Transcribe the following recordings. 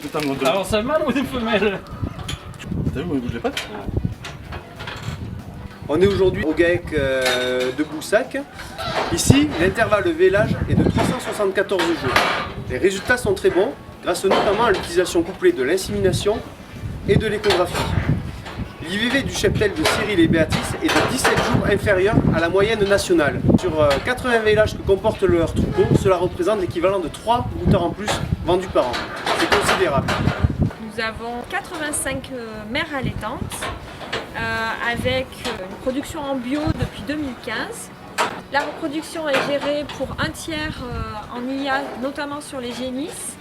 tout en mode. Alors c'est mâle ou des femelles? T'as vu, on bouge les pattes? On est aujourd'hui au GAEC de Boussac. Ici, l'intervalle de vélage est de 374 jours. Les résultats sont très bons, grâce notamment à l'utilisation couplée de l'insémination et de l'échographie. L'IVV du cheptel de Cyril et Béatrice est de 17 jours inférieur à la moyenne nationale. Sur 80 vélages que comporte leur troupeau, cela représente l'équivalent de 3 brouteurs en plus vendus par an. C'est considérable. Nous avons 85 mères allaitantes avec une production en bio depuis 2015. La reproduction est gérée pour un tiers en IA, notamment sur les génisses,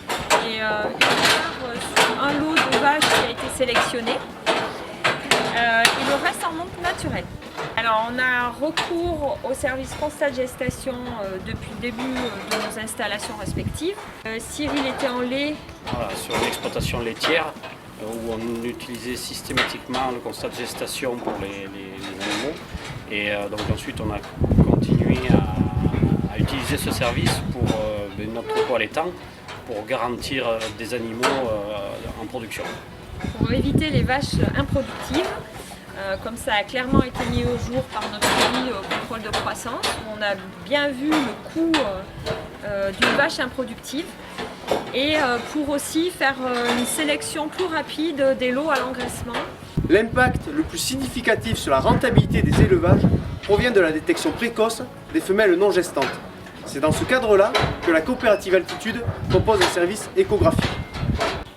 et une part sur un lot de vaches qui a été sélectionné. Et le reste en monte naturel. Alors on a recours au service constat de gestation depuis le début de nos installations respectives. Cyril était en lait. Voilà, sur une exploitation laitière où on utilisait systématiquement le constat de gestation pour les animaux. Et donc ensuite on a continué à utiliser ce service pour notre troupeau allaitant pour garantir des animaux en production. Pour éviter les vaches improductives, comme ça a clairement été mis au jour par notre produit contrôle de croissance, où on a bien vu le coût d'une vache improductive, et pour aussi faire une sélection plus rapide des lots à l'engraissement. L'impact le plus significatif sur la rentabilité des élevages provient de la détection précoce des femelles non gestantes. C'est dans ce cadre-là que la coopérative Altitude propose un service échographique.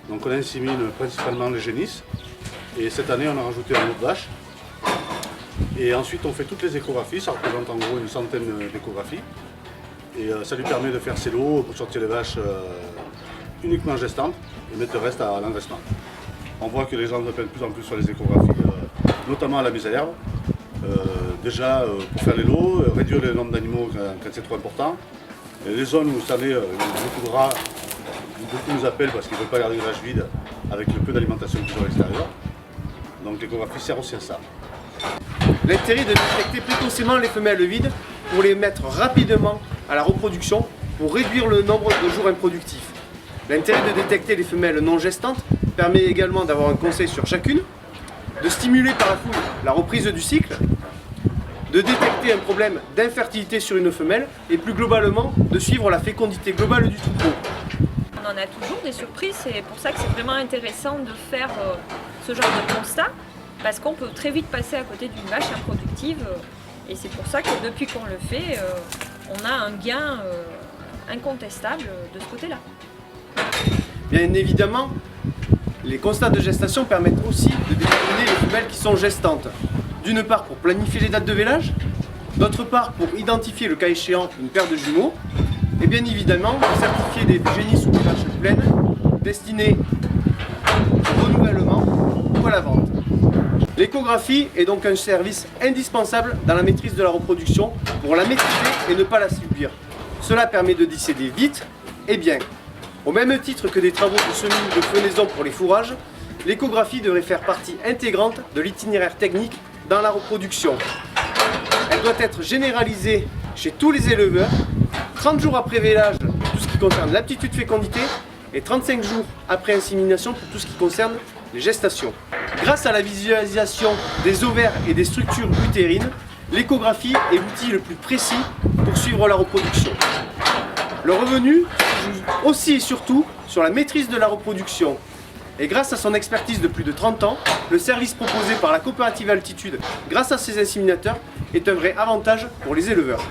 Donc on insémine principalement les génisses. Et cette année, on a rajouté un lot de vaches. Et ensuite, on fait toutes les échographies. Ça représente en gros une centaine d'échographies. Et ça lui permet de faire ses lots pour sortir les vaches uniquement gestantes et mettre le reste à l'engraissement. On voit que les gens appellent de plus en plus sur les échographies, notamment à la mise à l'herbe. Déjà pour faire les lots, réduire le nombre d'animaux quand c'est trop important. Et les zones où vous savez, beaucoup de rats, beaucoup nous appellent parce qu'ils ne veulent pas garder les vaches vides avec le peu d'alimentation qu'ils ont à l'extérieur. Donc l'échographie sert aussi à ça. L'intérêt de détecter précocement les femelles vides pour les mettre rapidement à la reproduction pour réduire le nombre de jours improductifs. L'intérêt de détecter les femelles non gestantes permet également d'avoir un conseil sur chacune, de stimuler par la fouille la reprise du cycle, de détecter un problème d'infertilité sur une femelle et plus globalement de suivre la fécondité globale du troupeau. On en a toujours des surprises, c'est pour ça que c'est vraiment intéressant de faire ce genre de constat, parce qu'on peut très vite passer à côté d'une vache improductive, et c'est pour ça que depuis qu'on le fait, on a un gain incontestable de ce côté-là. Bien évidemment, les constats de gestation permettent aussi de déterminer les femelles qui sont gestantes. D'une part pour planifier les dates de vélage, d'autre part pour identifier le cas échéant une paire de jumeaux, et bien évidemment pour certifier des génisses ou des vaches pleines destinées au renouvellement ou à la vente. L'échographie est donc un service indispensable dans la maîtrise de la reproduction pour la maîtriser et ne pas la subir. Cela permet de décéder vite et bien. Au même titre que des travaux de semis ou de fenaison pour les fourrages, l'échographie devrait faire partie intégrante de l'itinéraire technique dans la reproduction. Elle doit être généralisée chez tous les éleveurs, 30 jours après vélage pour tout ce qui concerne l'aptitude fécondité et 35 jours après insémination pour tout ce qui concerne les gestations. Grâce à la visualisation des ovaires et des structures utérines, l'échographie est l'outil le plus précis pour suivre la reproduction. Le revenu joue aussi et surtout sur la maîtrise de la reproduction. Et grâce à son expertise de plus de 30 ans, le service proposé par la coopérative Altitude grâce à ses inséminateurs est un vrai avantage pour les éleveurs.